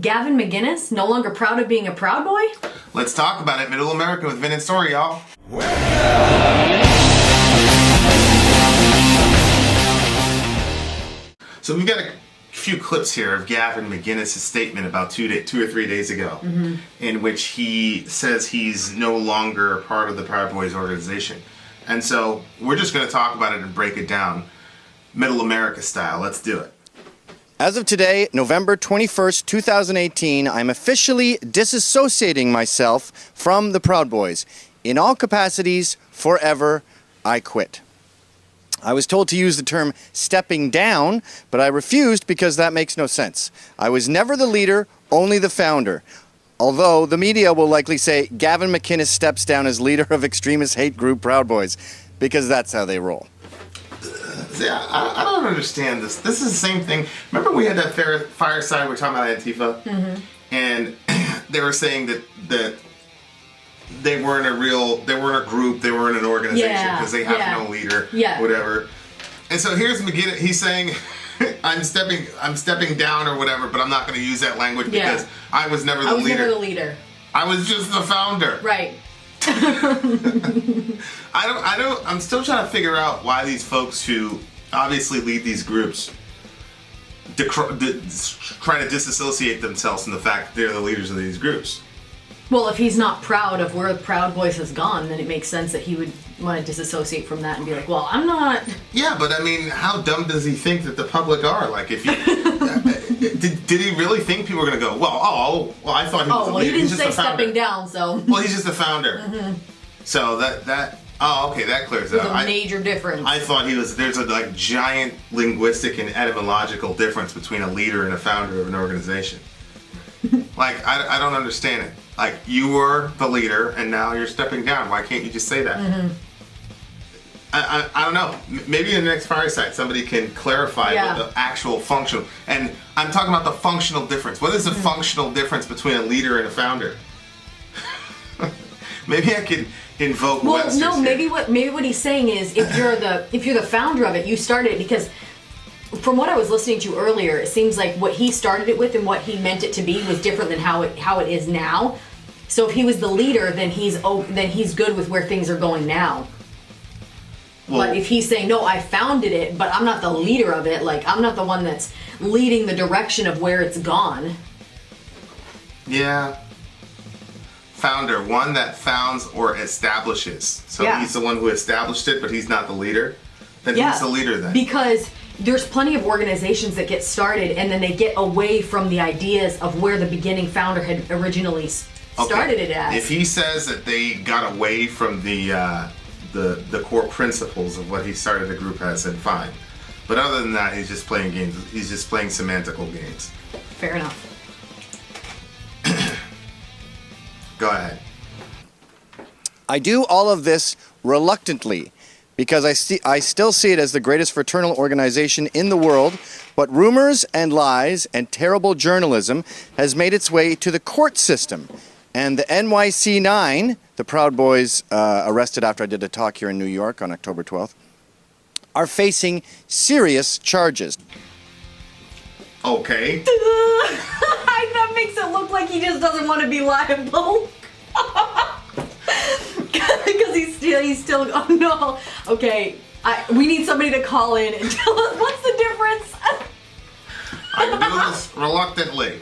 Gavin McInnes, no longer proud of being a Proud Boy? Let's talk about it. Middle America with Vin and Sori, y'all. So we've got a few clips here of Gavin McInnes' statement about 2 or 3 days ago, in which he says he's no longer part of the Proud Boys organization. And so we're just going to talk about it and break it down, Middle America style. Let's do it. As of today, November 21st, 2018, I'm officially disassociating myself from the Proud Boys. In all capacities, forever, I quit. I was told to use the term stepping down, but I refused because that makes no sense. I was never the leader, only the founder. Although the media will likely say Gavin McInnes steps down as leader of extremist hate group Proud Boys, because that's how they roll. Yeah, I don't understand this. This is the same thing. Remember we had that fireside, we were talking about Antifa? And they were saying that they weren't a group, they weren't an organization because they have no leader, whatever. And so here's McGinnis, he's saying, I'm stepping down or whatever, but I'm not going to use that language because I was never the leader. I was just the founder. Right. I'm still trying to figure out why these folks who obviously lead these groups try to disassociate themselves from the fact that they're the leaders of these groups. Well, if he's not proud of where Proud Boys has gone, then it makes sense that he would want to disassociate from that and be like, well, I'm not... Yeah, but I mean, how dumb does he think that the public are? Like, if you... did he really think people were going to go, well, I thought he was the leader. He didn't say stepping down, so... Well, he's just the founder. So that... Oh, okay, that clears it There's up. a major difference. I thought there's a giant linguistic and etymological difference between a leader and a founder of an organization. Like, I don't understand it. Like, you were the leader, and now you're stepping down. Why can't you just say that? I don't know. Maybe in the next fireside, somebody can clarify what the actual functional... And I'm talking about the functional difference. What is the functional difference between a leader and a founder? Maybe I could invoke Webster's no, here. maybe what he's saying is if you're the founder of it, you started it because... From what I was listening to earlier, it seems like what he started it with and what he meant it to be was different than how it is now. So if he was the leader, then he's good with where things are going now. Well, but if he's saying, no, I founded it, but I'm not the leader of it, like I'm not the one that's leading the direction of where it's gone. Yeah. Founder, one that founds or establishes. So he's the one who established it, but he's not the leader. Then who's the leader then? Because there's plenty of organizations that get started and then they get away from the ideas of where the beginning founder had originally started it as. If he says that they got away from the core principles of what he started the group as, then fine. But other than that, he's just playing games. He's just playing semantical games. Fair enough. Go ahead. I do all of this reluctantly, because I still see it as the greatest fraternal organization in the world, but rumors and lies and terrible journalism has made its way to the court system. And the NYC Nine, the Proud Boys arrested after I did a talk here in New York on October 12th, are facing serious charges. Okay. That makes it look like he just doesn't want to be liable. Because he's still, oh no. Okay, we need somebody to call in and tell us what's the difference. I do this reluctantly.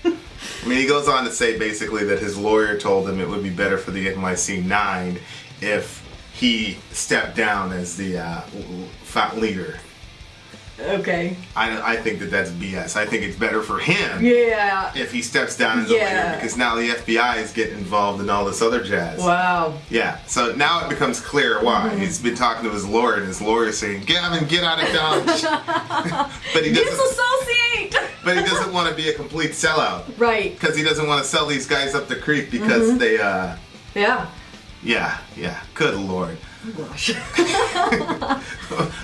I mean, he goes on to say basically that his lawyer told him it would be better for the NYC Nine if he stepped down as the leader. Okay. I think that's BS. I think it's better for him if he steps down as a leader, because now the FBI is getting involved in all this other jazz. Wow. Yeah, so now it becomes clear why. He's been talking to his lawyer, and his lawyer is saying, Gavin, get out of Dodge. But he doesn't disassociate! But he doesn't want to be a complete sellout. Right. Because he doesn't want to sell these guys up the creek because they, Yeah. Good Lord. Oh, gosh.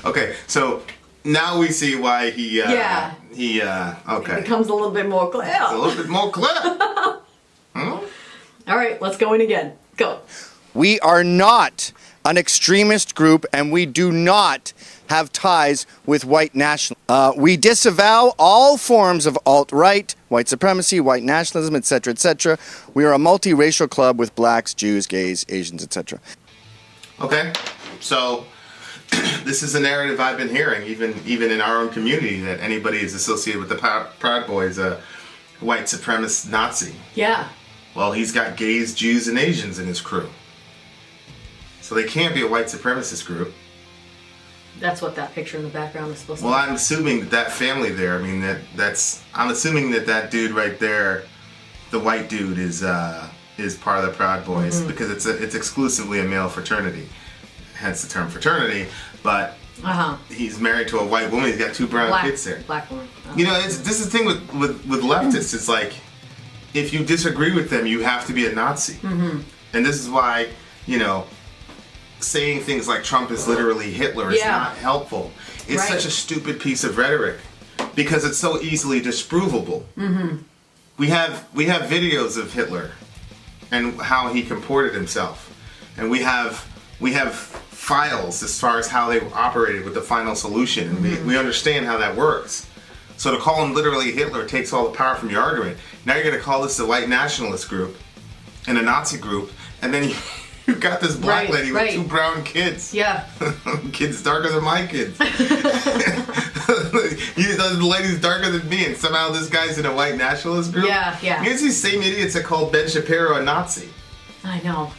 Okay, so... Now we see why he okay. It becomes a little bit more clear. It's a little bit more clear. All right, let's go in again. Go. We are not an extremist group, and we do not have ties with white nationalism. We disavow all forms of alt-right, white supremacy, white nationalism, etc., etc. We are a multiracial club with blacks, Jews, gays, Asians, etc. Okay, so this is a narrative I've been hearing, even in our own community, that anybody is associated with the Proud Boys, a white supremacist Nazi. Yeah. Well, he's got gays, Jews, and Asians in his crew. So they can't be a white supremacist group. That's what that picture in the background is supposed to be. Well, I'm assuming that family there, I'm assuming that dude right there, the white dude, is part of the Proud Boys, because it's exclusively a male fraternity. Hence the term fraternity, but he's married to a white woman. He's got two brown kids there. Black woman. Oh. You know, this is the thing with leftists. It's like, if you disagree with them, you have to be a Nazi. Mm-hmm. And this is why, you know, saying things like Trump is literally Hitler is not helpful. It's such a stupid piece of rhetoric because it's so easily disprovable. Mm-hmm. We have videos of Hitler and how he comported himself, and we have files as far as how they operated with the final solution, and we understand how that works. So to call him literally Hitler takes all the power from your argument. Now you're going to call this a white nationalist group and a Nazi group, and then you've got this black lady with two brown kids. Yeah. Kids darker than my kids. The lady's darker than me, and somehow this guy's in a white nationalist group? Yeah, yeah. Here's these same idiots that called Ben Shapiro a Nazi. I know.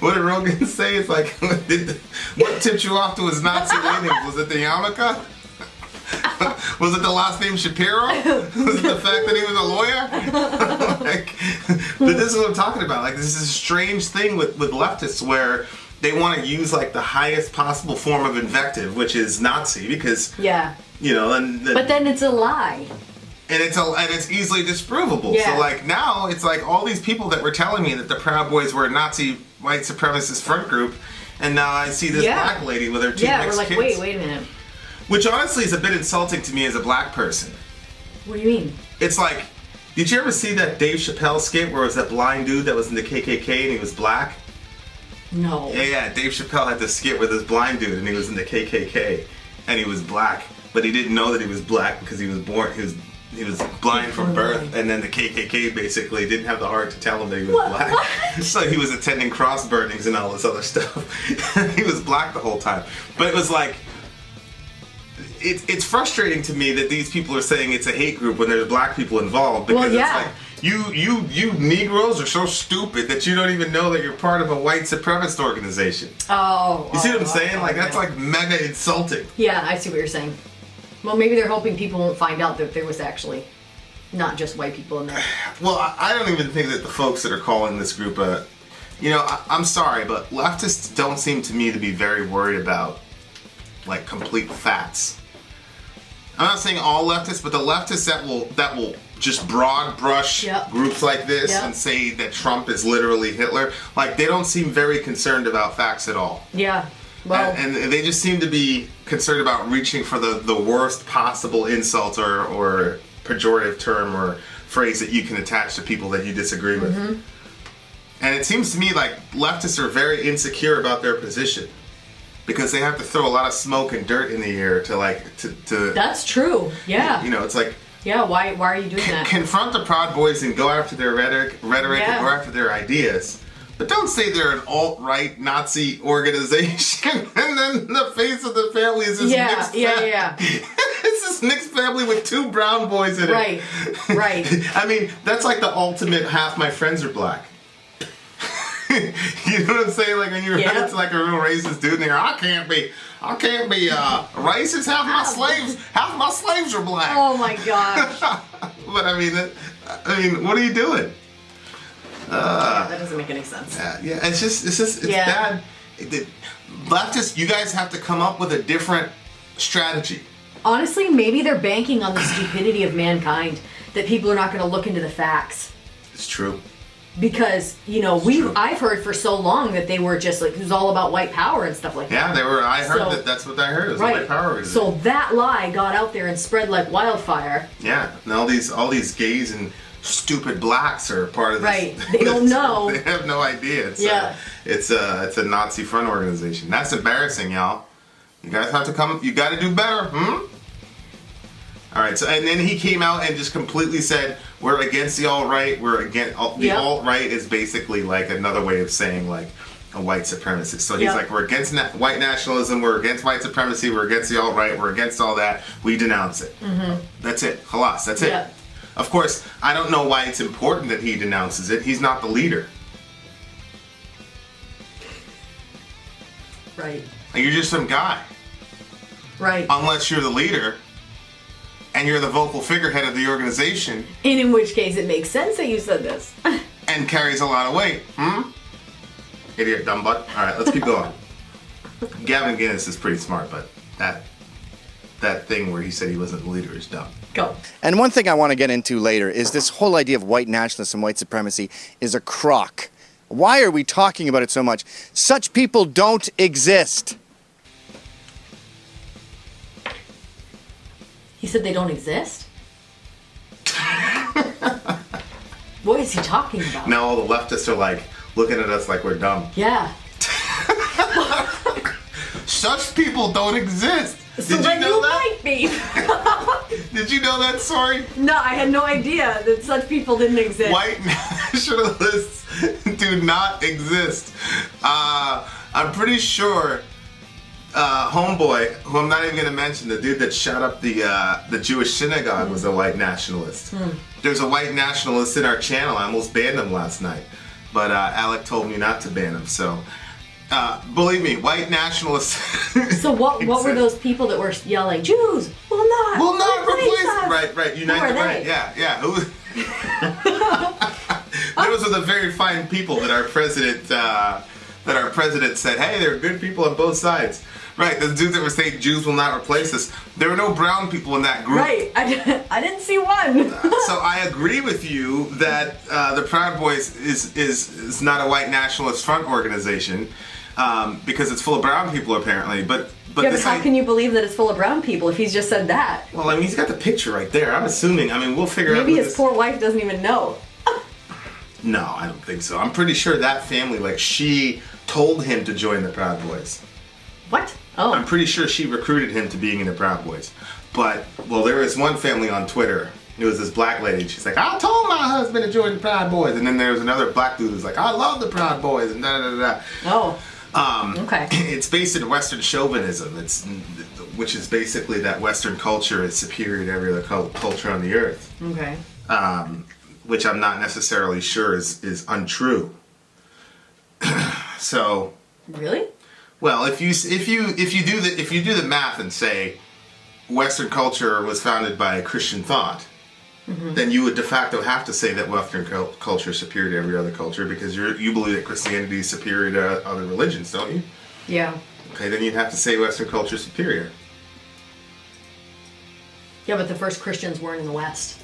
What did Rogan say? It's like, what tipped you off to his Nazi leanings? Was it the yarmulke? Was it the last name Shapiro? Was it the fact that he was a lawyer? But this is what I'm talking about. Like, this is a strange thing with leftists where they want to use like the highest possible form of invective, which is Nazi, because you know. But then it's a lie. And it's easily disprovable. Yeah. So like now it's like all these people that were telling me that the Proud Boys were a Nazi white supremacist front group, and now I see this black lady with her two mixed we're like, kids. wait a minute. Which honestly is a bit insulting to me as a black person. What do you mean? It's like, did you ever see that Dave Chappelle skit where it was that blind dude that was in the KKK and he was black? No. Yeah, Dave Chappelle had this skit with this blind dude and he was in the KKK and he was black, but he didn't know that he was black because he was blind from birth, and then the KKK basically didn't have the heart to tell him that he was black. What? So he was attending cross burnings and all this other stuff. He was black the whole time. But it was like, it's frustrating to me that these people are saying it's a hate group when there's black people involved, because it's like, you Negroes are so stupid that you don't even know that you're part of a white supremacist organization. Oh. You see what I'm saying? Like, that's like mega insulting. Yeah, I see what you're saying. Well, maybe they're hoping people won't find out that there was actually not just white people in there. Well, I don't even think that the folks that are calling this group you know, I'm sorry, but leftists don't seem to me to be very worried about, like, complete facts. I'm not saying all leftists, but the leftists that will just broad brush groups like this and say that Trump is literally Hitler, like, they don't seem very concerned about facts at all. Yeah. Well, and they just seem to be concerned about reaching for the worst possible insult or pejorative term or phrase that you can attach to people that you disagree with. Mm-hmm. And it seems to me like leftists are very insecure about their position because they have to throw a lot of smoke and dirt in the air to That's true. Yeah. You know, it's like, yeah, why are you doing that? Confront the Proud Boys and go after their rhetoric and go after their ideas. But don't say they're an alt-right Nazi organization and then the face of the family is this mixed family. Yeah. It's this mixed family with two brown boys in it. Right. I mean, that's like the ultimate half my friends are black. You know what I'm saying? Like when you run into like a real racist dude and they're I can't be racist, half my slaves are black. Oh my gosh. But I mean, what are you doing? That doesn't make any sense. Yeah, it's bad. Leftists, you guys have to come up with a different strategy. Honestly, maybe they're banking on the stupidity of mankind, that people are not going to look into the facts. It's true. Because, you know, I've heard for so long that they were just like, it was all about white power and stuff like that. Yeah, they were. I heard that's what I heard. It was white power. So that lie got out there and spread like wildfire. Yeah, and all these gays and stupid blacks are part of this. Right. They don't know. They have no idea. It's a Nazi front organization. That's embarrassing, y'all. You guys have to come. You got to do better. All right. So and then he came out and just completely said we're against the alt-right. We're against the alt-right is basically like another way of saying like a white supremacist. So he's like, we're against white nationalism, we're against white supremacy, we're against the alt-right, we're against all that, we denounce it. That's it. Halas, that's it. Of course, I don't know why it's important that he denounces it. He's not the leader. Right. You're just some guy. Right. Unless you're the leader and you're the vocal figurehead of the organization. And in which case it makes sense that you said this. And carries a lot of weight. Idiot, dumb butt. All right, let's keep going. Gavin McInnes is pretty smart, but that thing where he said he wasn't the leader is dumb. Go. And one thing I want to get into later is this whole idea of white nationalism, white supremacy is a crock. Why are we talking about it so much? Such people don't exist. He said they don't exist? What is he talking about? Now all the leftists are like looking at us like we're dumb. Yeah. Such people don't exist. So Did then you know you that? might be. Did you know that, Sori? No, I had no idea that such people didn't exist. White nationalists do not exist. I'm pretty sure Homeboy, who I'm not even going to mention, the dude that shot up the Jewish synagogue was a white nationalist. There's a white nationalist in our channel. I almost banned him last night. But Alec told me not to ban him, so... believe me, white nationalists. So what were those people that were yelling, Jews will not replace us? Right, unite Who are the right. they? Yeah. Those are the very fine people that our president said, hey, there are good people on both sides. Right, the dudes that were saying Jews will not replace us. There were no brown people in that group. Right, I didn't see one. So I agree with you that the Proud Boys is not a white nationalist front organization because it's full of brown people apparently. But how can you believe that it's full of brown people if he's just said that? Well, I mean, he's got the picture right there. I'm assuming. I mean, we'll figure out. Maybe his poor wife doesn't even know. No, I don't think so. I'm pretty sure that family, like, she told him to join the Proud Boys. What? Oh. I'm pretty sure she recruited him to being in the Proud Boys. But, well, there was one family on Twitter. It was this black lady. She's like, I told my husband to join the Proud Boys. And then there was another black dude who's like, I love the Proud Boys. And da-da-da-da. Oh. Okay. It's based in Western chauvinism. Which is basically that Western culture is superior to every other culture on the earth. Okay. Which I'm not necessarily sure is untrue. So. Really? Well, if you do the math and say Western culture was founded by Christian thought, then you would de facto have to say that Western culture is superior to every other culture because you believe that Christianity is superior to other religions, don't you? Yeah. Okay, then you'd have to say Western culture is superior. Yeah, but the first Christians weren't in the West.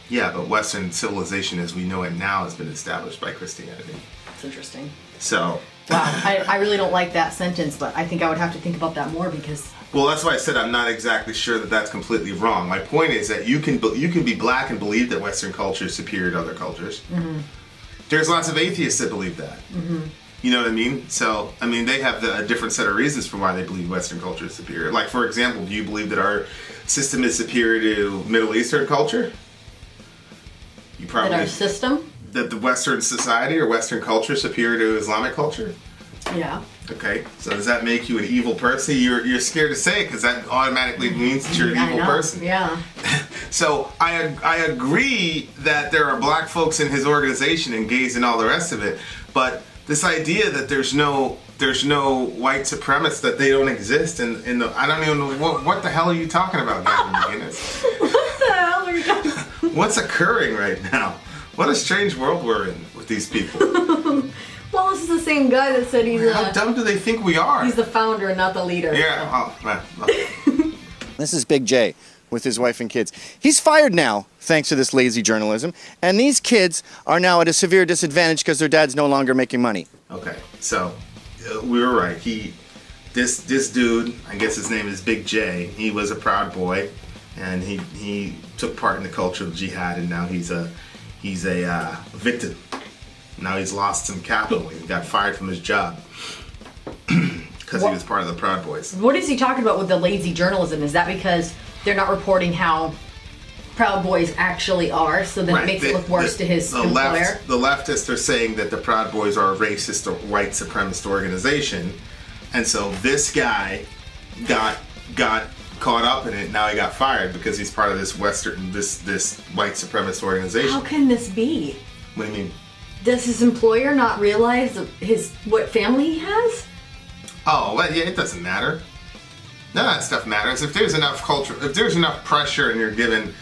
Yeah, but Western civilization as we know it now has been established by Christianity. That's interesting. So... Wow, I really don't like that sentence, but I think I would have to think about that more because... Well, that's why I said I'm not exactly sure that that's completely wrong. My point is that you can be black and believe that Western culture is superior to other cultures. There's lots of atheists that believe that. You know what I mean? So, I mean, they have a different set of reasons for why they believe Western culture is superior. Like, for example, do you believe that our system is superior to Middle Eastern culture? You probably... That our system? That the Western society or Western culture is superior to Islamic culture? Yeah. Okay, so does that make you an evil person? You're scared to say it because that automatically means that you're an evil person. Yeah. So I agree that there are black folks in his organization and gays and all the rest of it, but this idea that there's no white supremacists, that they don't exist, and I don't even know what the hell are you talking about, Gavin McInnes? What the hell are you talking about? What's occurring right now? What a strange world we're in with these people. Well, this is the same guy that said How dumb do they think we are? he's the founder and not the leader. Yeah. Oh, man. This is Big J with his wife and kids. He's fired now, thanks to this lazy journalism, and these kids are now at a severe disadvantage because their dad's no longer making money. Okay, so we were right. This dude, I guess his name is Big J. He was a Proud Boy, and he took part in the culture of jihad, and now he's a victim. Now he's lost some capital. He got fired from his job because he was part of the Proud Boys. What is he talking about with the lazy journalism? Is that because they're not reporting how Proud Boys actually are, so then it makes it look worse to his employer? The leftists are saying that the Proud Boys are a racist or white supremacist organization, and so this guy got caught up in it. Now he got fired because he's part of this this white supremacist organization. How can this be? What do you mean? Does his employer not realize what family he has? Oh, well, yeah, it doesn't matter. None of that stuff matters. If there's enough culture, if there's enough pressure and you're given,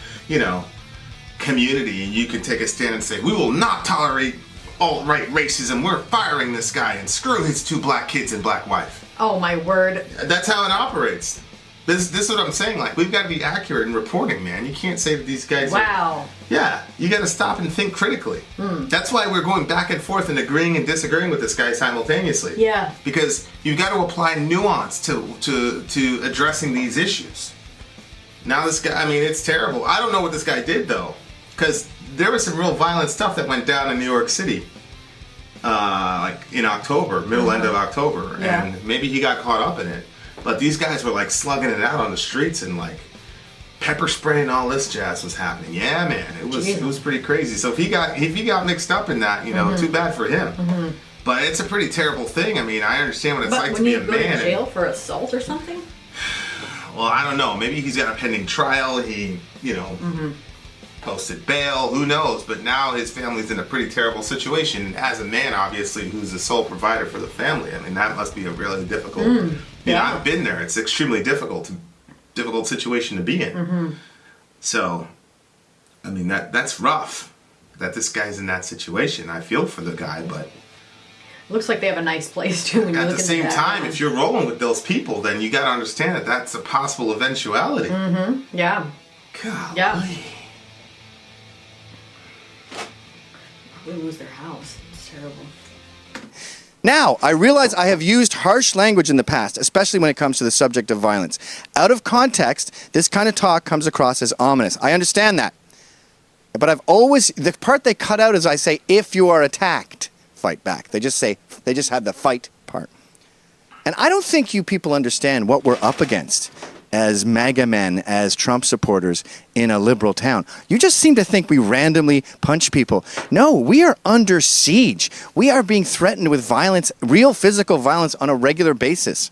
community, and you can take a stand and say, we will not tolerate alt-right racism, we're firing this guy, and screw his 2 black kids and black wife. Oh, my word. That's how it operates. This is what I'm saying. Like, we've got to be accurate in reporting, man. You can't say that these guys Wow. Yeah, you got to stop and think critically. That's why we're going back and forth and agreeing and disagreeing with this guy simultaneously. Yeah. Because you've got to apply nuance to addressing these issues. Now this guy, it's terrible. I don't know what this guy did, though. Because there was some real violent stuff that went down in New York City. Like in October, end of October. Yeah. And maybe he got caught up in it. But these guys were like slugging it out on the streets, and like pepper spray and all this jazz was happening. Yeah, man, it was pretty crazy. So if he got mixed up in that, too bad for him. But it's a pretty terrible thing. I understand what it's like to be a man. But when you go to jail for assault or something? Well, I don't know. Maybe he's got a pending trial. He, posted bail. Who knows? But now his family's in a pretty terrible situation. And as a man, obviously, who's the sole provider for the family, that must be a really difficult. I've been there. It's extremely difficult situation to be in. So, that's rough. That this guy's in that situation. I feel for the guy, but looks like they have a nice place too. When at the same time, if you're rolling with those people, then you got to understand that that's a possible eventuality. Yeah. God. Yeah. They lose their house. It's terrible. Now, I realize I have used harsh language in the past, especially when it comes to the subject of violence. Out of context, this kind of talk comes across as ominous. I understand that. But the part they cut out is I say, if you are attacked, fight back. They just have the fight part. And I don't think you people understand what we're up against as MAGA men, as Trump supporters in a liberal town. You just seem to think we randomly punch people. No, we are under siege. We are being threatened with violence, real physical violence on a regular basis.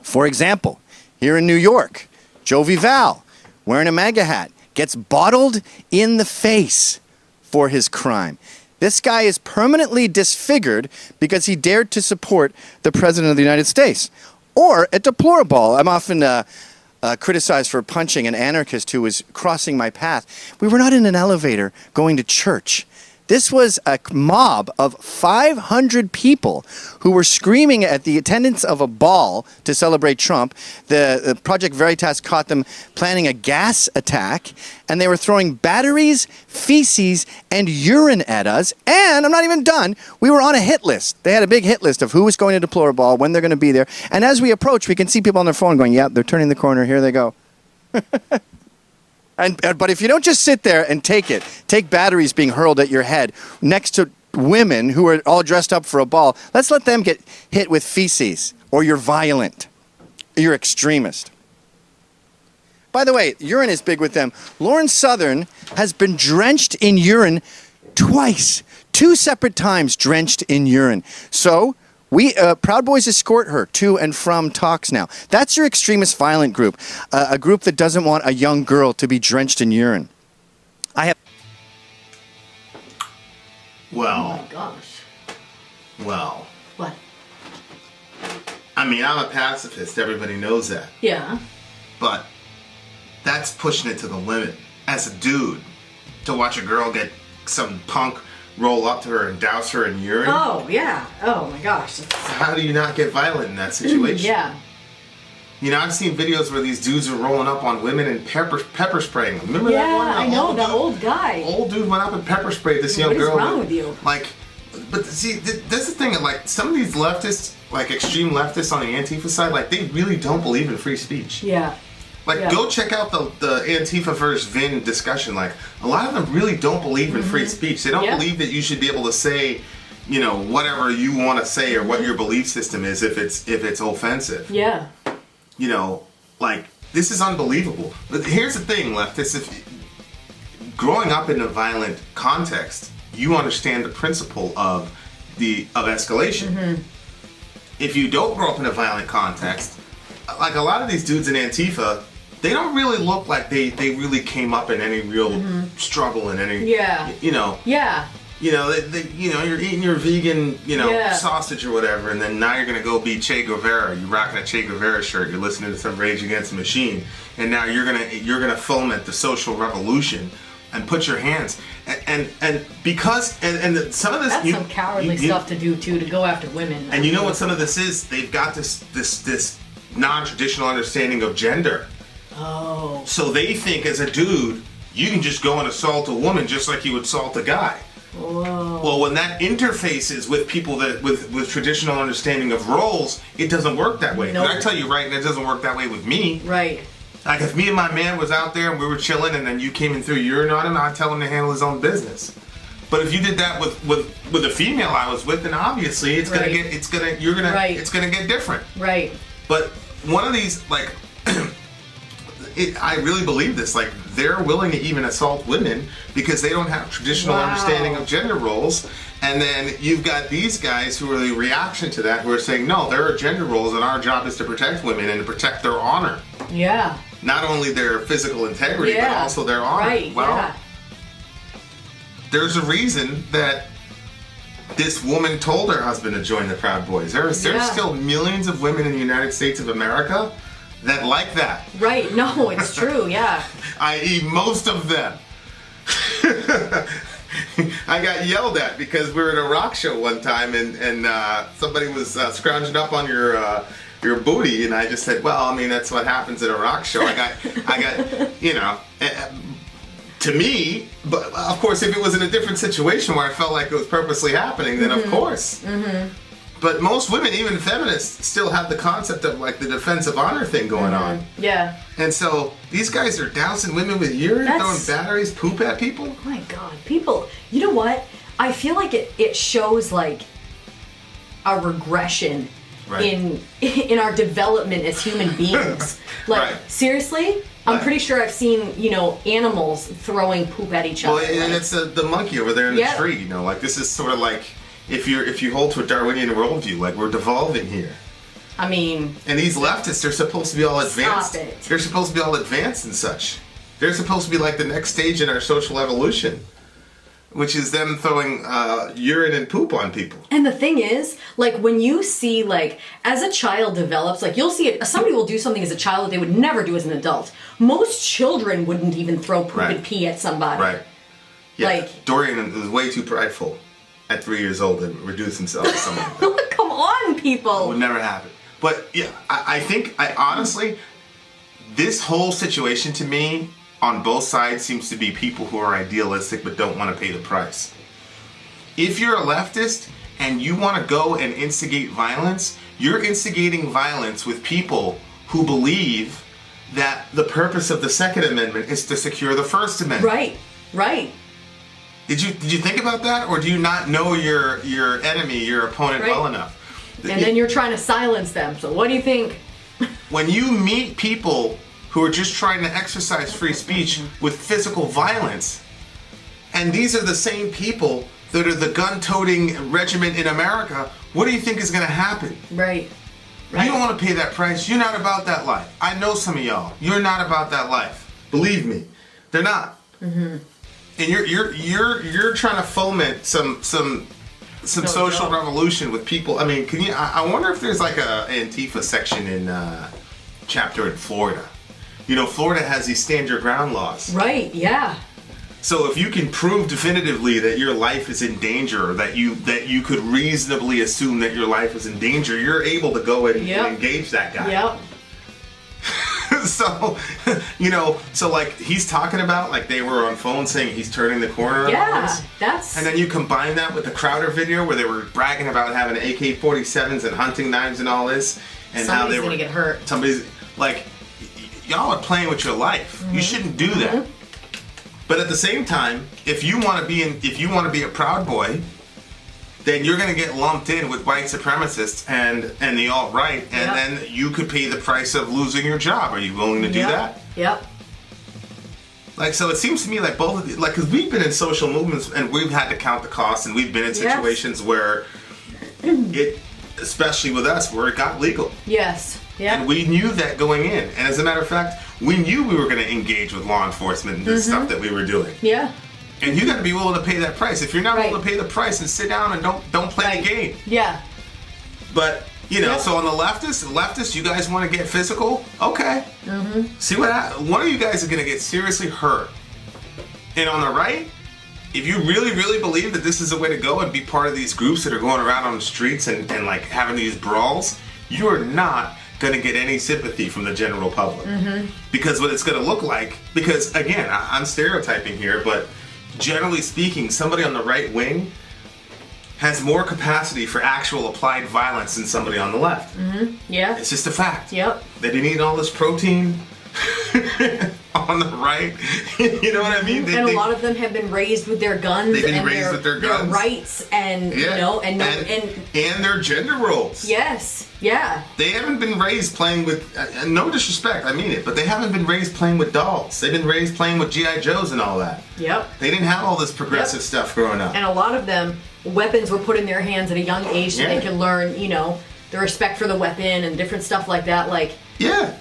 For example, here in New York, Joe Vival, wearing a MAGA hat, gets bottled in the face for his crime. This guy is permanently disfigured because he dared to support the President of the United States. Or a deplorable. I'm often criticized for punching an anarchist who was crossing my path. We were not in an elevator going to church. This was a mob of 500 people who were screaming at the attendance of a ball to celebrate Trump. The Project Veritas caught them planning a gas attack, and they were throwing batteries, feces, and urine at us. And I'm not even done. We were on a hit list. They had a big hit list of who was going to deploy a ball, when they're going to be there. And as we approach, we can see people on their phone going, yep, they're turning the corner. Here they go. But if you don't just sit there and take batteries being hurled at your head next to women who are all dressed up for a ball, let's let them get hit with feces, or you're violent. You're extremist. By the way, urine is big with them. Lauren Southern has been drenched in urine twice. 2 separate times drenched in urine. So we Proud Boys escort her to and from talks now. That's your extremist violent group, a group that doesn't want a young girl to be drenched in urine. Well. Oh my gosh. Well. What? I'm a pacifist. Everybody knows that. Yeah. But that's pushing it to the limit. As a dude, to watch a girl get some punk roll up to her and douse her in urine. Oh, yeah. Oh, my gosh. How do you not get violent in that situation? Yeah. I've seen videos where these dudes are rolling up on women and pepper spraying them. Remember that one? I know, the old guy. Old dude went up and pepper sprayed this young girl. What is wrong with you? But see, that's the thing. Some of these leftists, extreme leftists on the Antifa side, they really don't believe in free speech. Yeah. Like, Yeah. go check out the Antifa versus Vin discussion. Like, a lot of them really don't believe in free speech. They don't Yeah. believe that you should be able to say, you know, whatever you want to say or what your belief system is if it's offensive. Yeah. You know, like, this is unbelievable. But here's the thing, leftists. Growing up in a violent context, you understand the principle of escalation. If you don't grow up in a violent context, like a lot of these dudes in Antifa, they don't really look like they really came up in any real struggle in any, Yeah. you know. Yeah. You know, you're eating your vegan, Yeah. sausage or whatever, and then now you're gonna go be Che Guevara. You're rocking a Che Guevara shirt. You're listening to some Rage Against the Machine, and now you're gonna foment the social revolution and put your hands and because some of this That's some cowardly stuff to do too, to go after women. And you know what some of this is? They've got this non-traditional understanding of gender. Oh. So they think as a dude, you can just go and assault a woman just like you would assault a guy. Whoa. Well, when that interfaces with people that with traditional understanding of roles, it doesn't work that way. Nope. And I tell you right, and it doesn't work that way with me. Right. Like if me and my man was out there and we were chilling, and then you came in through urine on him, I'd tell him to handle his own business. But if you did that with a female I was with, then obviously it's Right. gonna get different. Right. But one of these, like, I really believe this. Like, they're willing to even assault women because they don't have traditional Wow. understanding of gender roles. And then you've got these guys who are the reaction to that, who are saying, no, there are gender roles, and our job is to protect women and to protect their honor. Yeah. Not only their physical integrity, but Yeah. also their honor. Right. Well, Yeah. there's a reason that this woman told her husband to join the Proud Boys. There's Yeah. still millions of women in the United States of America that like that. Right. No, it's true. Yeah. I.e. most of them. I got yelled at because we were at a rock show one time and somebody was scrounging up on your booty, and I just said, well, I mean, that's what happens at a rock show. I got, you know, to me, but of course, if it was in a different situation where I felt like it was purposely happening, then of course. But most women, even feminists, still have the concept of like the defense of honor thing going on. Yeah. And so these guys are dousing women with urine, That's- throwing batteries, poop at people. Oh my God, people. You know what? I feel like it shows like a regression Right. in our development as human beings. Like Right. seriously, I'm Right. pretty sure I've seen animals throwing poop at each Well, other. and like- it's the monkey over there in Yeah. the tree. You know, like this is sort of like if you hold to a Darwinian worldview, like we're devolving here. I mean, And these leftists, they're supposed to be all advanced. Stop it. They're supposed to be all advanced and such. They're supposed to be like the next stage in our social evolution, which is them throwing urine and poop on people. and the thing is, like when you see like as a child develops, like you'll see it. Somebody will do something as a child that they would never do as an adult. Most children wouldn't even throw poop Right. and pee at somebody. Right. Yeah. Like- Dorian was way too prideful at 3 years old to reduce himself to something like that. Come on, people. Would never happen. But yeah, I think honestly, this whole situation to me on both sides seems to be people who are idealistic but don't want to pay the price. If you're a leftist and you want to go and instigate violence, you're instigating violence with people who believe that the purpose of the Second Amendment is to secure the First Amendment. Right. Right. Did you think about that, or do you not know your enemy, your opponent Right. well enough? And then you're trying to silence them. So what do you think? When you meet people who are just trying to exercise free speech with physical violence, and these are the same people that are the gun-toting regiment in America, what do you think is going to happen? Right. You don't want to pay that price. You're not about that life. I know some of y'all. You're not about that life. Believe me, they're not. And you're trying to foment some social revolution with people. I mean, can you? I wonder if there's like a Antifa section in chapter in Florida. You know, Florida has these stand your ground laws. Right. Yeah. So if you can prove definitively that your life is in danger, or that you could reasonably assume that your life is in danger, you're able to go and engage that guy. Yep. So, so like he's talking about, like they were on phone saying he's turning the corner on Yeah. this. That's. And then you combine that with the Crowder video where they were bragging about having AK-47s and hunting knives and all this, and how Somebody's they were gonna get hurt. Somebody's like, y'all are playing with your life. You shouldn't do that. But at the same time, if you want to be a Proud Boy, then you're going to get lumped in with white supremacists and the alt-right, and then you could pay the price of losing your job. Are you willing to do that? Yep. Like, so it seems to me like both of the, like, because we've been in social movements and we've had to count the costs, and we've been in situations where it, especially with us, where it got legal. Yes. Yeah. And we knew that going in. And as a matter of fact, we knew we were going to engage with law enforcement and the stuff that we were doing. Yeah. And you got to be willing to pay that price. If you're not willing to pay the price, and sit down and don't play the game. Yeah. But you know, so on the leftists, you guys want to get physical? Okay. See what happens. One of you guys is going to get seriously hurt. And on the right, if you really, really believe that this is the way to go and be part of these groups that are going around on the streets and like having these brawls, you are not going to get any sympathy from the general public. Because what it's going to look like, because again, I'm stereotyping here, but generally speaking, somebody on the right wing has more capacity for actual applied violence than somebody on the left. Yeah. It's just a fact. Yep. They didn't eat all this protein on the right. You know what I mean? And a lot of them have been raised with their guns. They've been and raised with their guns. Their rights and, you know, and their gender roles. Yes. Yeah. They haven't been raised playing with, no disrespect, I mean it, but they haven't been raised playing with dolls. They've been raised playing with G.I. Joes and all that. Yep. They didn't have all this progressive stuff growing up. And a lot of them, weapons were put in their hands at a young age so they could learn, you know, the respect for the weapon and different stuff like that. Like, yeah,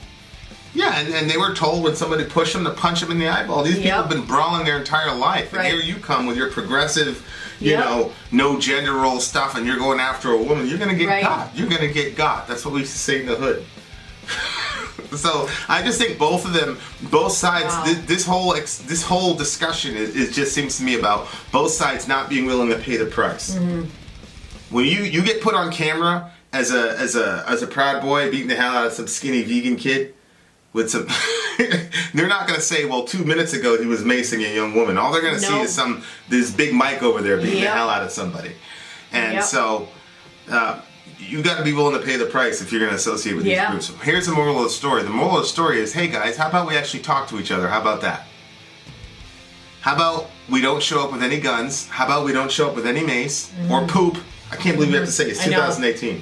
and they were told when somebody pushed them to punch them in the eyeball. These people have been brawling their entire life, and here you come with your progressive, you know, no gender role stuff, and you're going after a woman. You're gonna get got. You're gonna get got. That's what we used to say in the hood. So I just think both of them, both sides, this whole discussion is just seems to me about both sides not being willing to pay the price. When you get put on camera as a Proud Boy beating the hell out of some skinny vegan kid with some, they're not gonna say, well, 2 minutes ago he was macing a young woman. All they're gonna see is this big mic over there beating the hell out of somebody, and so. You got to be willing to pay the price if you're going to associate with these groups. Here's the moral of the story. The moral of the story is, hey guys, how about we actually talk to each other? How about that? How about we don't show up with any guns? How about we don't show up with any mace or poop? I can't believe we have to say it's 2018.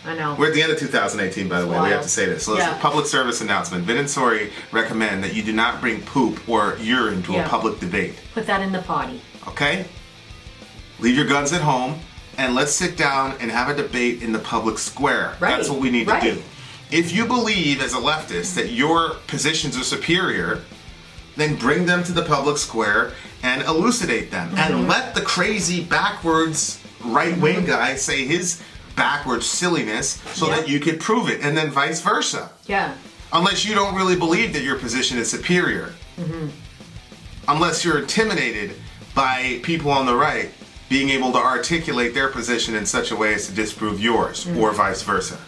I know. We're at the end of 2018, by the way. We have to say this. So it's a public service announcement. Vin and Sori recommend that you do not bring poop or urine to a public debate. Put that in the potty. Okay? Leave your guns at home. And let's sit down and have a debate in the public square. That's what we need to do. If you believe as a leftist that your positions are superior, then bring them to the public square and elucidate them. And let the crazy backwards right-wing guy say his backwards silliness so that you can prove it, and then vice versa. Yeah. Unless you don't really believe that your position is superior. Unless you're intimidated by people on the right being able to articulate their position in such a way as to disprove yours, or vice versa.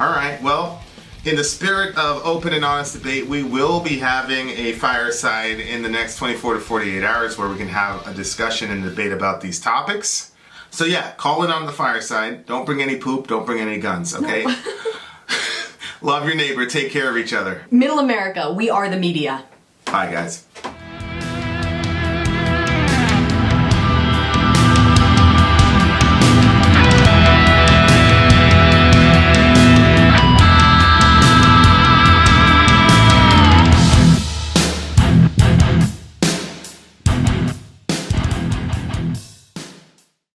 All right, well, in the spirit of open and honest debate, we will be having a fireside in the next 24 to 48 hours where we can have a discussion and debate about these topics. So yeah, call in on the fireside. Don't bring any poop, don't bring any guns, okay? No. Love your neighbor, take care of each other. Middle America, we are the media. Bye, guys.